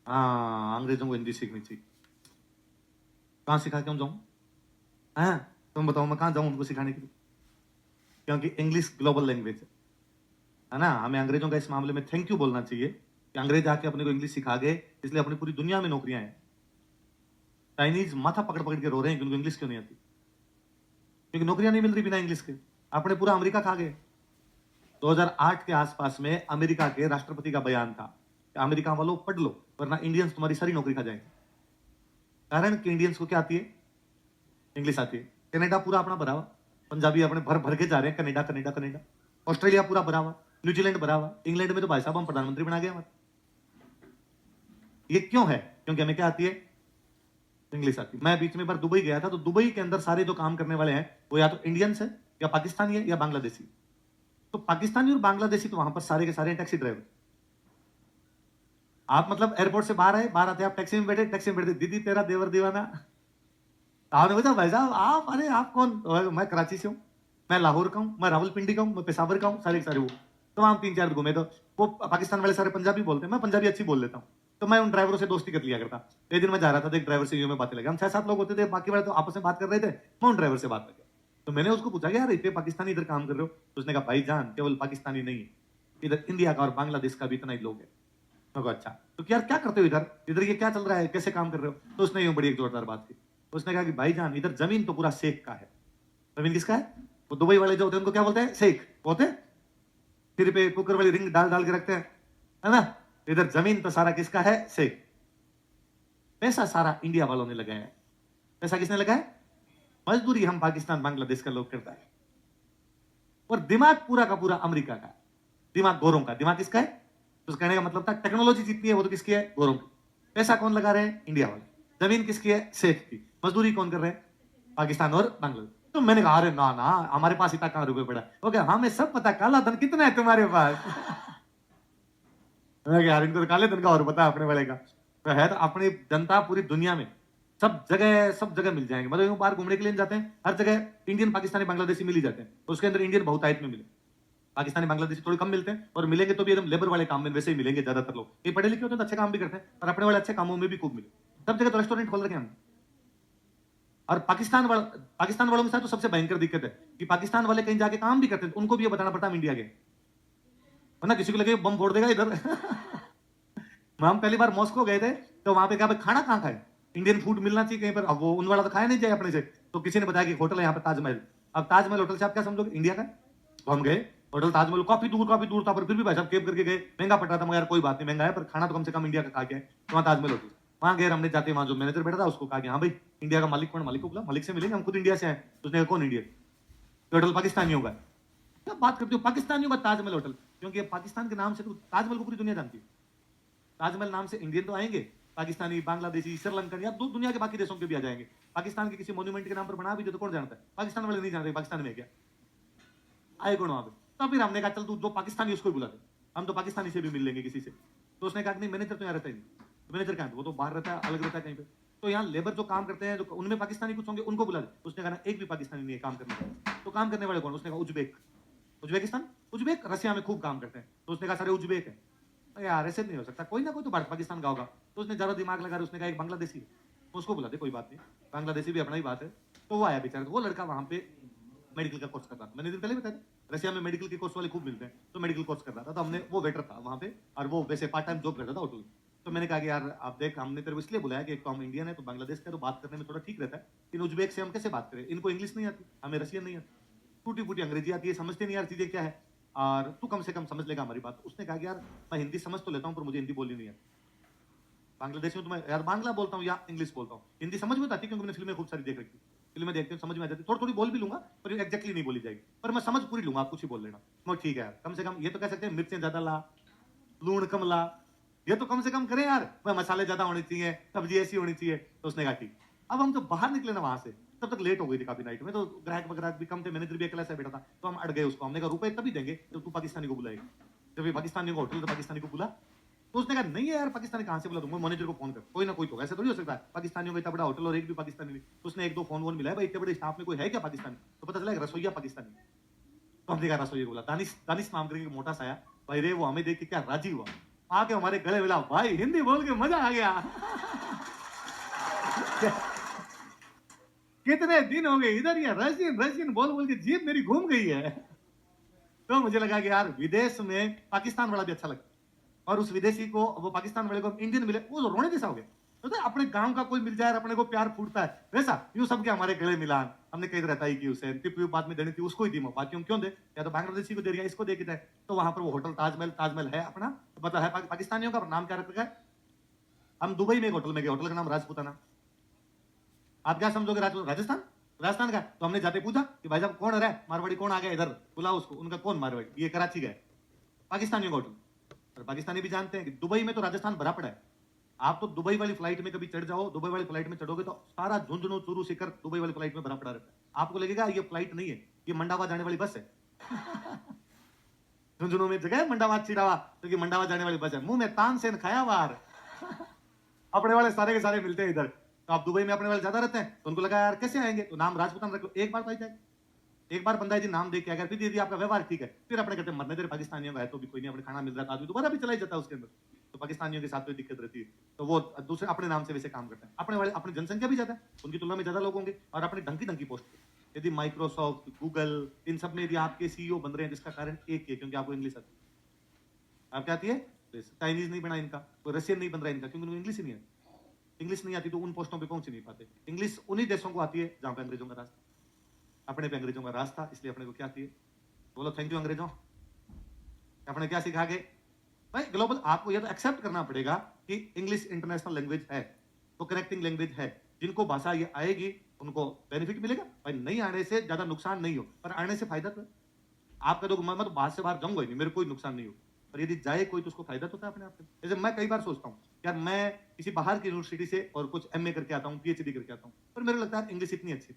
हाँ, अंग्रेजों को हिंदी सीखनी चाहिए। कहाँ सिखा क्यों जाऊं? हैं? तुम बताओ मैं कहाँ जाऊं उनको सिखाने के लिए? क्योंकि इंग्लिश ग्लोबल लैंग्वेज है ना? हमें अंग्रेजों का इस मामले में थैंक यू बोलना चाहिए कि अंग्रेज आके अपने को इंग्लिश सिखा गए, इसलिए अपनी पूरी दुनिया में नौकरियां हैं। चाइनीज माथा पकड़ पकड़ के रो रहे हैं कि उनको इंग्लिश क्यों नहीं आती, क्योंकि नौकरियां नहीं मिल रही बिना इंग्लिश के। अपने पूरा अमेरिका खा गए। 2008 के आसपास में अमेरिका के राष्ट्रपति का बयान था कि अमेरिका वालों पढ़ लो वरना इंडियंस तुम्हारी सारी नौकरी खा जाएंगे। कारण कि इंडियंस को क्या आती है? इंग्लिश आती है। कनाडा पूरा अपना भरा हुआ, पंजाबी अपने भर भर के जा रहे हैं कनाडा कनाडा कनाडा। ऑस्ट्रेलिया पूरा भरा हुआ, न्यूजीलैंड भरा हुआ, इंग्लैंड में तो भाई साहब हम प्रधानमंत्री बना गए हमारे। ये क्यों है? क्योंकि हमें क्या आती है? इंग्लिश आती है। मैं बीच में एक बार दुबई गया था, तो दुबई के अंदर सारे जो काम करने वाले हैं वो या तो इंडियंस है या पाकिस्तानी है या बांग्लादेशी। तो पाकिस्तानी और बांग्लादेशी तो वहां पर सारे के सारे टैक्सी ड्राइवर। आप मतलब एयरपोर्ट से बाहर आए, बाहर आते आप टैक्सी में बैठे, टैक्सी में बैठे दीदी तेरा देवर दीवाना। आपने पूछा भाई साहब आप, अरे आप कौन? मैं कराची से हूँ, मैं लाहौर का हूँ, मैं रावलपिंडी का हूँ, मैं पेशावर का हूँ, सारे के सारे वो। तो हम 3-4 घूमे, तो वो पाकिस्तान वाले सारे पंजाबी बोलते हैं, मैं पंजाबी अच्छी बोल लेता हूँ। तो मैं उन ड्राइवरों से दोस्ती कर लिया करता। एक दिन मैं जा रहा था तो एक ड्राइवर से यूं में बातें लगी, हम 6-7 लोग होते थे, बाकी वाले तो आपस में बात कर रहे थे, मैं उन ड्राइवर से बात लगे। तो मैंने उसको पूछा यार इतने पाकिस्तानी इधर काम कर रहे हो? तो उसने कहा भाई जान केवल पाकिस्तानी नहीं है, इधर इंडिया का और बांग्लादेश का भी इतना ही लोग है। मैं कहा अच्छा, तो यार क्या करते हो इधर, इधर ये क्या चल रहा है, कैसे काम कर रहे हो? तो उसने यूं बड़ी एक जोरदार बात की। उसने कहा कि भाईजान इधर जमीन तो पूरा शेख का है। जमीन किसका है? वो दुबई वाले जो होते हैं उनको क्या बोलते हैं? शेख बोलते हैं। सिर पे कुकर वाली रिंग डाल डाल के रखते हैं, है ना? इधर जमीन तो सारा किसका है? शेख। पैसा सारा इंडिया वालों ने लगाया है। पैसा किसने लगाया? मजदूरी हम पाकिस्तान बांग्लादेश का लोग करता है, और दिमाग पूरा का पूरा अमेरिका का। दिमाग गोरों का, दिमाग किसका है? तो कहने का मतलब था टेक्नोलॉजी जितनी है वो तो किसकी है? गोरों की। पैसा कौन लगा रहे हैं? इंडिया वाले। जमीन किसकी है? शेख की। मजदूरी कौन कर रहे हैं? पाकिस्तान और बांग्लादेश। तो मैंने कहा अरे ना ना हमारे पास इतना कहां रुपए पड़ा? वो क्या हमें सब पता, काला धन कितना है तुम्हारे पास? मैं कहा, यार इनको तो काले धन का और पता है अपने वाले का। तो है तो अपनी जनता पूरी दुनिया में सब जगह मिल जाएंगे। मतलब यूं बाहर घूमने के लिए जाते हैं, हर जगह इंडियन पाकिस्तानी बांग्लादेशी मिल ही जाते हैं, उसके अंदर इंडियन बहुतायत में मिले। पाकिस्तानी बांग्लादेशी थोड़े कम मिलते हैं, और मिलेंगे तो भी एकदम लेबर वाले काम में वैसे ही मिलेंगे ज्यादातर लोग। ये पढ़े लिखे होते हैं तो अच्छे काम भी करते हैं, और अपने वाले अच्छे कामों में भी खूब मिले। सब जगह तो रेस्टोरेंट खोल रखे हैं हमने। और पाकिस्तान वालों के साथ तो सबसे भयंकर दिक्कत है कि पाकिस्तान वाले कहीं जाके काम भी करते हैं, उनको भी ये बताना पड़ता है हम इंडिया के, वरना किसी को लगे बम फोड़ देगा इधर। हम पहली बार मॉस्को गए थे, तो वहां पे क्या भाई खाना कहाँ खाए? इंडियन फूड मिलना चाहिए कहीं पर, अब वो उन वाला तो खाया नहीं जाए अपने से। तो किसी ने बताया कि होटल है यहाँ पे ताजमहल। अब ताजमहल होटल से आप क्या समझोगे? इंडिया का। तो हम गए होटल ताजमहल, काफी दूर था, पर फिर भी भाई साहब कैब करके गए। महंगा पड़ रहा था, मगर यार कोई बात नहीं, महंगा है पर खाना तो कम से कम इंडिया का खा के आए। तो वहाँ ताजमहल होटल, वहां गए हमने, जाते वहां जो मैनेजर बैठा था उसको कहा कि हाँ भाई इंडिया का मालिक कौन? मालिक को बोला मालिक से मिलेंगे, हम खुद इंडिया से आए। तो उसने कहा कौन इंडिया? होटल पाकिस्तानियों का। क्या बात करते हो, पाकिस्तानियों का ताजमहल होटल? क्योंकि पाकिस्तान के नाम से तो ताजमहल को पूरी दुनिया जानती है। ताजमहल नाम से इंडियन तो आएंगे, पाकिस्तानी, बांग्लादेशी, श्रीलंकन या दुनिया के बाकी देशों के भी आ जाएंगे। पाकिस्तान के किसी मॉन्यूमेंट के नाम पर बना भी दे तो कौन जानता है? पाकिस्तान वाले नहीं जानते पाकिस्तान में क्या आए कौन वहां पे। तो फिर हमने कहा चल तू जो पाकिस्तानी उसको बुला दे, हम तो पाकिस्तानी से भी मिल लेंगे किसी से। तो उसने कहा नहीं मैनेजर तो यहाँ रहता ही नहीं। तो मैनेजर कहाँ है? वो तो बाहर रहता है, अलग रहता है कहीं पे। तो यहाँ लेबर जो काम करते हैं, जो उनमें पाकिस्तानी कुछ होंगे, उनको बुला दे। उसने कहा एक भी पाकिस्तानी नहीं है काम करने वाले। तो काम करने वाले कौन? उसने कहा उज्बेक। उज्बेकिस्तान, उज्बेक रसिया में खूब काम करते हैं। तो उसने कहा सारे उज्बेक है। यार ऐसे नहीं हो सकता, कोई ना कोई तो भारत पाकिस्तान का होगा। तो उसने ज्यादा दिमाग लगा, उसने कहा एक बांग्लादेशी है, उसको बुला दे, कोई बात नहीं, बांग्लादेशी भी अपना ही बात है। तो वो आया बेचारा, तो वो लड़का वहां पे मेडिकल का कोर्स कर रहा था। मैंने दिन पहले बताया रशिया में मेडिकल के कोर्स वाले खूब मिलते हैं, तो मेडिकल कोर्स कर रहा था। तो हमने, वो वेटर था वहां पे, और वो वैसे पार्ट टाइम जॉब करता था होटल। तो मैंने कहा कि यार आप देख, हमने तेरे को इसलिए बुलाया कि एक तो हम इंडियन है, तो बांग्लादेश का तो बात करने में थोड़ा ठीक रहता है, इन उज्बेक से हम कैसे बात करें? इनको इंग्लिश नहीं आती, हमें रशियन नहीं आती, टूटी फूटी अंग्रेजी आती है, समझते नहीं यार चीजें क्या है, और तू कम से कम समझ लेगा हमारी बात। उसने कहा कि यार मैं हिंदी समझ तो लेता हूँ, पर मुझे हिंदी बोलनी नहीं है। बांग्लादेशी हूँ तो मैं यार बांग्ला बोलता हूँ या इंग्लिश बोलता हूँ, हिंदी समझ में तो आती है क्योंकि मैंने फिल्में खूब सारी देख रखी। फिल्में देखते हैं, समझ में आ जाती है, थोड़ी थोड़ी बोल भी लूंगा, पर एग्जैक्टली नहीं बोली जाएगी, पर मैं समझ पूरी लूंगा, आप कुछ ही बोल लेना। मैं ठीक है यार, कम से कम ये तो कह सकते हैं मिर्चें ज्यादा ला, लूण कम ला, ये तो कम से कम करें यार, वह मसाले ज्यादा होने चाहिए, सब्जी ऐसी होनी चाहिए। तो उसने कहा ठीक। अब हम जब बाहर निकले ना वहां से, तब तक लेट हो गई थी काफी नाइट में, तो ग्राहक वगैरह भी कम थे, मैनेजर भी अकेला सा बैठा था। तो हम अड़ गए उसको, हमने कहा रुपए तभी देंगे जब तू पाकिस्तानी को बुलाएगा। जब ये पाकिस्तानी को होटल, तो पाकिस्तानी को बुला। तो उसने कहा नहीं है यार, पाकिस्तानी कहां से बुला दूंगा, मैनेजर को फोन कर, कोई ना कोई तो, ऐसे थोड़ी हो सकता है पाकिस्तानियों का इतना बड़ा होटल और एक भी पाकिस्तानी नहीं। तो उसने एक दो फोन वोन मिलाया, भाई इतने बड़े स्टाफ में कोई है क्या पाकिस्तानी? तो पता चला रसोईया पाकिस्तानी। तो हमने कहा रसोईया को बोला, दानिश, दानिश नाम करके मोटा सा आया, भाई रे वो हमें देख के क्या राजी हुआ। आके हमारे गले मिला, भाई हिंदी बोल के मजा आ गया। कितने दिन हो गए इधर, ये रशियन रशियन बोल बोल के जीभ मेरी घूम गई है। तो मुझे लगा कि यार विदेश में पाकिस्तान वाला भी अच्छा लगता है, और उस विदेशी को, वो पाकिस्तान वाले को इंडियन मिले, वो तो रोने जैसा हो गया। तो अपने गांव का कोई मिल जाए और अपने को प्यार फूटता है वैसा, यूं सबके हमारे गले मिलान हमने कहीं रहता ही की, उसे टिप बाद में देनी थी उसको ही दी, बाकियों क्यों दे, या तो बांग्लादेशी को दे दिया, इसको दे के जाए। तो वहां पर वो होटल ताजमहल, ताजमहल है अपना, तो पता है पाकिस्तानियों का नाम क्या रखा है। हम दुबई में एक होटल में गए, होटल का नाम राजपूताना। आप क्या समझोगे, राजस्थान, राजस्थान का। तो हमने जाते पूछा कि भाई साहब कौन है, मारवाड़ी कौन आ गया इधर, बुलाओ उसको। उनका कौन मारवाड़ी, ये कराची गए, पाकिस्तानियों का होटल। और पाकिस्तानी भी जानते हैं कि दुबई में तो राजस्थान भरा पड़ा है। आप तो दुबई वाली फ्लाइट में कभी चढ़ जाओ, दुबई वाली फ्लाइट में चढ़ोगे तो सारा झुंझुनू चूरू सीकर दुबई वाली फ्लाइट में भरा पड़ा रहता है। आपको लगेगा ये फ्लाइट नहीं है, ये मंडावा जाने वाली बस है। झुंझुनू में जगह है मंडावा चिरावा, तो ये मंडावा जाने वाली बस है। मुंह में तानसेन खाया बार। अपने वाले सारे के सारे मिलते हैं इधर। तो आप दुबई में अपने वाले ज्यादा रहते हैं, तो उनको लगा यार कैसे आएंगे, तो नाम राजपूतान रख लो, एक बार पाई जाए। एक बार बंदा जी नाम देख के अगर फिर यदि आपका व्यवहार ठीक है, फिर अपने कहते हैं मरने तेरे पाकिस्तानियों का है तो भी कोई नहीं, अपने खाना मिल रहा था, आदमी दोबारा भी चला ही जाता है उसके अंदर। तो पाकिस्तानियों के साथ कोई दिक्कत रहती है, तो वो दूसरे अपने नाम से वैसे काम करते हैं। अपने वाले, अपनी जनसंख्या भी ज्यादा है, उनकी तुलना में ज्यादा लोग होंगे, और अपने ढंकी ढंकी पोस्ट। यदि माइक्रोसॉफ्ट, गूगल, इन सब में यदि आपके सीईओ बन रहे हैं, जिसका कारण एक ही है, क्योंकि आपको इंग्लिश आती है। आप क्या आती है, चाइनीज नहीं बना इनका, कोई रशियन नहीं बन रहा इनका, क्योंकि उनको इंग्लिश ही नहीं आती। इंग्लिश नहीं आती तो उन पोस्टों पे पहुंच ही नहीं पाते। इंग्लिश उन्हीं देशों को आती है जहां पे अंग्रेजों का राज था, अपने पे अंग्रेजों का राज था, इसलिए अपने को क्या आती है। बोलो थैंक यू अंग्रेजों। अपने क्या सिखा गए भाई, ग्लोबल। आपको ये तो एक्सेप्ट करना पड़ेगा कि इंग्लिश इंटरनेशनल लैंग्वेज है, तो कनेक्टिंग लैंग्वेज है। जिनको भाषा ये आएगी उनको बेनिफिट मिलेगा भाई, नहीं आने से ज्यादा नुकसान नहीं हो, पर आने से फायदा तो है। आप कह दो मैं तो बाहर से बाहर जाऊंगा ही नहीं, मेरे कोई नुकसान नहीं हो, पर यदि जाए कोई तो उसको फायदा तो होता है अपने आप में। जैसे मैं कई बार सोचता हूँ यार, मैं किसी बाहर की यूनिवर्सिटी से और कुछ एमए करके आता हूँ, पीएचडी करके आता हूँ, पर मेरे लगता है इंग्लिश इतनी अच्छी,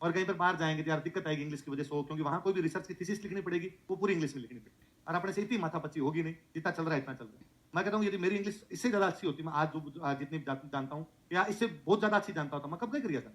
और कहीं पर बाहर जाएंगे तो यार दिक्कत आएगी इंग्लिश की वजह से हो, क्योंकि वहां कोई भी रिसर्च की थीसिस लिखनी पड़ेगी, वो पूरी इंग्लिश में लिखनी पड़ेगी, और अपने से इतनी माथापच्ची होगी नहीं, जितना चल रहा है इतना चल रहा है। मैं कहता हूँ यदि मेरी इंग्लिश इससे ज्यादा अच्छी होती, मैं आज आज जितनी जानता हूँ या इससे बहुत ज्यादा अच्छी जानता होता, मैं कब क्या कर था।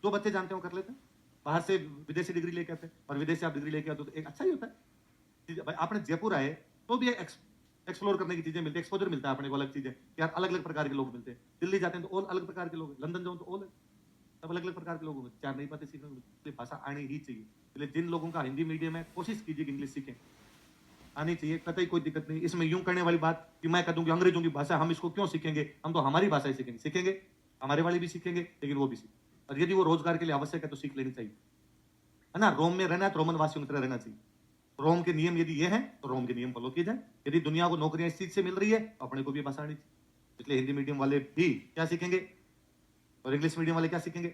जो बच्चे जानते हो कर लेते हैं, बाहर से विदेशी डिग्री लेके आते हैं, और विदेश से आप डिग्री लेके आते हो तो एक अच्छा ही होता है। भाई आपने जयपुर आए तो भी एक्सप्लोर करने की चीजें मिलती है, एक्सपोजर मिलता है अपने को, अलग चीजें यार, अलग अलग प्रकार के लोग मिलते हैं। दिल्ली जाते हैं तो और अलग प्रकार के लोग, लंदन जाओ तो और सब अलग अलग प्रकार के लोग होंगे, चार नई बातें सीखने को मिलती है। भाषा आनी ही चाहिए, इसलिए जिन लोगों का हिंदी मीडियम है कोशिश कीजिए कि इंग्लिश सीखें, आनी चाहिए, कतई कोई दिक्कत नहीं। इसमें यूं करने वाली बात कि मैं कह दूं कि अंग्रेजों की भाषा हम इसको क्यों सीखेंगे, हम तो हमारी भाषा ही सीखेंगे। सीखेंगे, हमारे वाले भी सीखेंगे, लेकिन वो भी सीखें, और यदि वो रोजगार के लिए आवश्यक है तो सीख लेनी चाहिए, है ना। रोम में रहना है तो रोमन वासियों की तरह रहना चाहिए। रोम के नियम यदि ये हैं तो रोम के नियम फॉलो किए जाए। यदि दुनिया को नौकरियां इस चीज से मिल रही है तो अपने को भी भाषा आनी चाहिए। इसलिए हिंदी मीडियम वाले भी क्या सीखेंगे और इंग्लिश मीडियम वाले क्या सीखेंगे,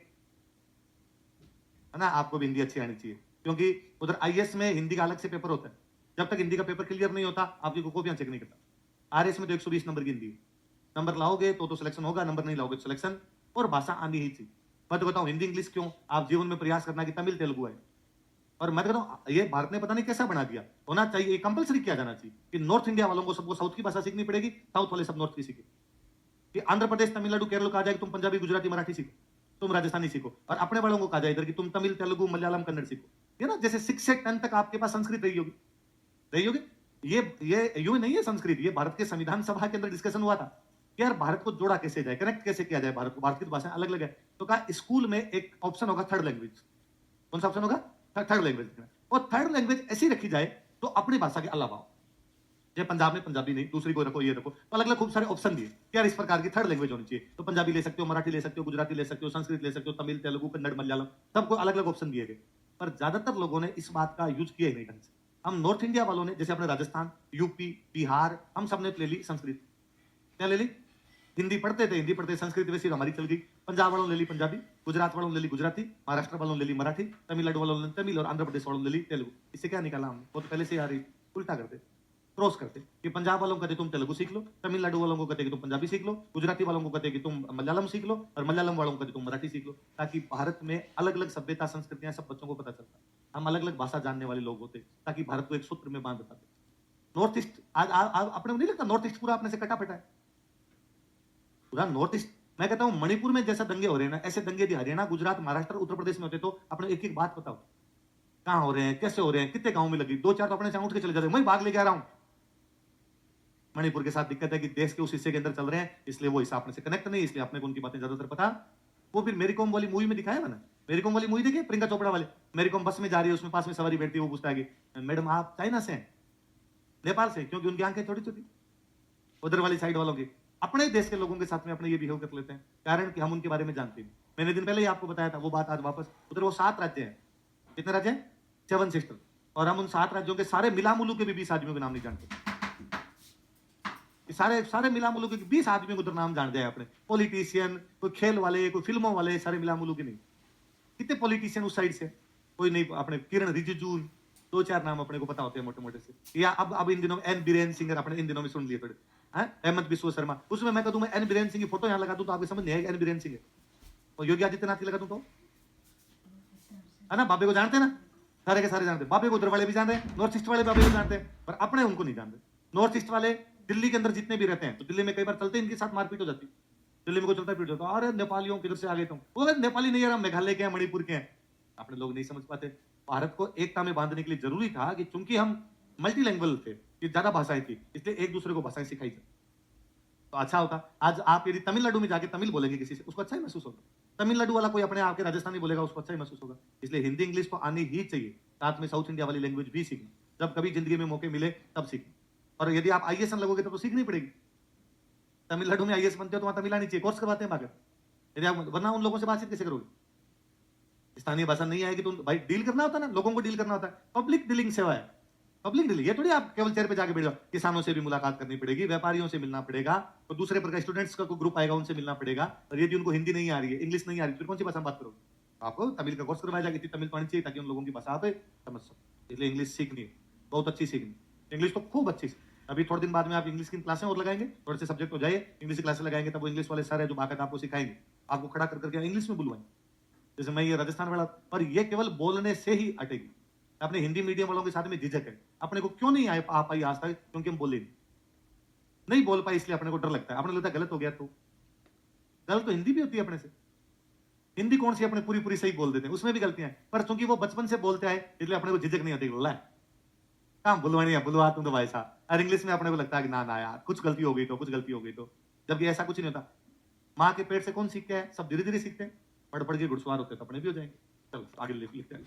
है ना। आपको भी हिंदी अच्छी आनी चाहिए, क्योंकि उधर आईएएस में हिंदी का अलग से पेपर होता है। जब तक हिंदी का पेपर क्लियर नहीं होता आपकी कॉपियां चेक नहीं करता। आरएस में तो 120 नंबर की हिंदी है, नंबर लाओगे तो सिलेक्शन होगा, नंबर नहीं लाओगे तो सिलेक्शन। और भाषा आनी ही चाहिए। मैं तो बताऊं हिंदी इंग्लिश क्यों, आप जीवन में प्रयास करना कि तमिल तेलुगु है। और मैं कहता हूं ये भारत ने पता नहीं कैसा बना दिया, होना चाहिए, कंपलसरी किया जाना चाहिए कि नॉर्थ इंडिया वालों को सबको साउथ की भाषा सीखनी पड़ेगी, साउथ वाले सब नॉर्थ की सीखे। कि आंध्र प्रदेश, तमिलनाडु, केरल को कहा जाए कि तुम पंजाबी, गुजराती, मराठी सीखो, तुम राजस्थानी सीखो, और अपने वालों को कहा जाए इधर कि तुम तमिल, तेलुगु, मलयालम, कन्नड़ सीखो। ये ना जैसे 6 से 10 तक आपके पास संस्कृत रही होगी, रही होगी। ये यूं नहीं है संस्कृत, ये भारत के संविधान सभा के अंदर डिस्कशन हुआ था कि यार भारत को जोड़ा कैसे जाए, कनेक्ट कैसे किया जाए भारत को, भारत की भाषा अलग अलग है। तो कहा स्कूल में एक ऑप्शन होगा थर्ड लैंग्वेज। कौन सा ऑप्शन होगा, थर्ड लैंग्वेज। और थर्ड लैंग्वेज ऐसी रखी जाए तो अपनी भाषा के अलावा हो, जैसे पंजाब में पंजाबी नहीं, दूसरी को रखो, ये रखो, तो अलग अलग खूब सारे ऑप्शन दिए कि यार इस प्रकार की थर्ड लैंग्वेज होनी चाहिए। तो पंजाबी ले सकते हो, मराठी ले सकते हो, गुजराती ले सकते हो, संस्कृत ले सकते हो, तमिल, तेलुगु, कन्नड़, मलयालम, सबको अलग अलग ऑप्शन दिए गए। पर ज्यादातर लोगों ने इस बात का यूज किया ही नहीं ढंग से। हम नॉर्थ इंडिया वालों ने, जैसे अपने राजस्थान, यूपी, बिहार, हम सबने ले ली संस्कृत, क्या ले ली, हिंदी पढ़ते थे, हिंदी पढ़ते, संस्कृत वैसी हमारी चल गई। पंजाब वालों ने ले ली पंजाबी, गुजरात वालों ने ले ली गुजराती, महाराष्ट्र वालों ने ले ली मराठी, तमिलनाडु वालों ने तमिल, और आंध्र प्रदेश वालों ने ले ली तेलुगु। इससे क्या निकाला हमने, वो तो पहले से आ रही, उल्टा करते, क्रॉस करते कि पंजाब वालों को कहते तुम तेलुगु सीख लो, तमिलनाडु वालों को कहते कि तुम पंजाबी सीख लो, गुजराती वालों को कहते कि तुम मलयालम सीख लो, और मलयालम वालों को कहते तुम मराठी सीख लो, ताकि भारत में अलग अलग सभ्यता, संस्कृतियां सब बच्चों को पता चलता, हम अलग अलग भाषा जानने वाले लोग होते, ताकि भारत को एक सूत्र में बांध पाते। नॉर्थ ईस्ट आज अपने को नहीं लगता नॉर्थ ईस्ट पूरा अपने से कटा फटा है, पूरा नॉर्थ ईस्ट। मैं कहता हूं मणिपुर में जैसा दंगे हो रहे हैं ना, ऐसे दंगे यदि हरियाणा, गुजरात, महाराष्ट्र, उत्तर प्रदेश में होते तो अपने एक एक बात बताओ, कहां हो रहे हैं, कैसे हो रहे हैं, कितने गांव में लगी, 2-4 तो अपने से उठ के चले जाते, मैं भाग लेके आ रहा हूं। मणिपुर के साथ दिक्कत है कि देश के उस हिस्से के अंदर चल रहे हैं, इसलिए वो हिस्सा अपने से कनेक्ट नहीं, इसलिए अपने को उनकी बातें ज्यादातर पता। वो फिर मेरी कॉम वाली मूवी में दिखाया मैंने। मेरी कॉम वाली मूवी देखी प्रियंका चोपड़ा वाले। मेरी कॉम बस में जा रही है, उसमें पास में सवारी बैठती है, वो पूछता है कि मैडम आप चाइना से हैं? नेपाल से? क्योंकि उनकी आंखें छोटी छोटी, उधर वाली साइड वालों की। अपने देश के लोगों के साथ में अपने ये बिहेव कर लेते हैं, कारण कि हम उनके बारे में जानते नहीं। मैंने दिन पहले ही आपको बताया था, वो बात आज वापस। उधर वो 7 राज्य हैं। कितने राज्य हैं? 7 सिस्टर। और हम उन 7 राज्यों के सारे मिला मुलू के भी 20 आदमियों के नाम नहीं जानते। ये सारे सारे मिला मुलू के 20 आदमियों को उधर नाम जानते हैं अपने। पॉलिटिशियन, कोई खेल वाले, कोई फिल्मों वाले, सारे मिला मुलू के नहीं। कितने पॉलिटिशियन उस साइड से? कोई नहीं, अपने किरण रिजिजू, 2-4 नाम अपने को पता होते हैं मोटे-मोटे से। या अब इन दिनों एन बीरेन सिंह अपने इन दिनों में सुन लिए थोड़े। हैं? हेमंत बिस्व शर्मा। उसमें मैं कह दूं मैं एन बीरेन सिंह की फोटो यहां लगा दूं तो आपको समझ नहीं आएगा एन बीरेन सिंह है। और योगी आदित्यनाथ की लगा दूं तो? है ना? बाबे को जानते हैं ना? सारे के सारे जानते हैं। बाबे को उधर वाले भी जानते हैं, नॉर्थ ईस्ट वाले बाबे को जानते हैं, पर अपने उनको नहीं जानते। नॉर्थ ईस्ट वाले दिल्ली के अंदर जितने भी रहते हैं, तो दिल्ली में कई बार चलते हैं, इनके साथ मारपीट हो जाती है। दिल्ली में कोई चलता है, पीट जाता है, अरे नेपालियों किधर से आ गए तुम? वो कहते, नेपाली नहीं यार, हम मेघालय के हैं, मणिपुर के हैं। अपने लोग नहीं समझ पाते। भारत को एकता में बांधने के लिए जरूरी था कि चूंकि हम मल्टीलैंग्वेज थे, कि ज्यादा भाषाएं थी, इसलिए एक दूसरे को भाषाएं सिखाई जाए तो अच्छा होता। आज आप यदि तमिलनाडु में जाके तमिल बोलेंगे किसी से, उसको अच्छा ही महसूस होगा। तमिलनाडु वाला कोई अपने आपके राजस्थानी बोलेगा, उसको अच्छा ही महसूस होगा। इसलिए हिंदी इंग्लिश तो आनी ही चाहिए, साथ में साउथ इंडिया वाली लैंग्वेज भी सीखना। जब कभी जिंदगी में मौके मिले तब सीखना। और यदि आप आईएएस लगोगे तो सीखनी पड़ेगी। तमिलनाडु में आईएएस बनते हो तो वहां तमिल आनी चाहिए, कोर्स करवाते हैं बाकर। यदि आप, वरना उन लोगों से बातचीत कैसे करोगे? स्थानीय भाषा नहीं आएगी तो भाई डील करना होता है ना, लोगों को डील करना होता है। पब्लिक डीलिंग सेवा है, पब्लिक डीलिंग। ये थोड़ी आप केवल चेयर पे जाके बैठ जाओ। किसानों से भी मुलाकात करनी पड़ेगी, व्यापारियों से मिलना पड़ेगा, तो दूसरे प्रकार स्टूडेंट्स का कोई ग्रुप आएगा, उनसे मिलना पड़ेगा। और यदि उनको हिंदी नहीं आ रही है, इंग्लिश नहीं आ रही, फिर कौन सी भाषा में बात करोगे? आपको तमिल का कोर्स करवाया जाएगा, इतनी तमिल पढ़नी चाहिए ताकि उन लोगों की भाषा आप समझ सको। इसलिए इंग्लिश सीखनी है, बहुत अच्छी सीखनी। इंग्लिश तो खूब अच्छी। अभी थोड़े दिन बाद में आप इंग्लिश की क्लासें और लगाएंगे, थोड़े से सब्जेक्ट हो जाए, इंग्लिश की क्लासें लगाएंगे, तब वो इंग्लिश वाले सर है जो बाकायदा आपको सिखाएंगे, आपको खड़ा कर करके इंग्लिश में बुलवाएंगे। जैसे मैं ये राजस्थान वाला, पर ये केवल बोलने से ही अटेगी। अपने हिंदी मीडियम वालों के साथ में झिझक है। अपने को क्यों नहीं आ पाई आज तक? क्योंकि हम बोले नहीं बोल पाए, इसलिए अपने को डर लगता है। अपने लगता है गलत हो गया तो गलत तो हिंदी भी होती है अपने से। हिंदी कौन सी अपने पूरी पूरी सही बोल देते हैं, उसमें भी गलतियां हैं, पर चूंकि वो बचपन से बोलते आए इसलिए अपने को झिझक नहीं होती। ला काम बुलवानी है, बुलवा तुम तो भाई साहब। और इंग्लिश में अपने को लगता है कि ना ना यार, कुछ गलती हो गई तो, कुछ गलती हो गई तो। जबकि ऐसा कुछ नहीं होता। माँ के पेट से कौन सीखते हैं? सब धीरे धीरे सीखते हैं। पढ़ पढ़ के घुड़सवार होते हैं तो अपने भी हो जाएंगे। चलो आगे लिखते हैं।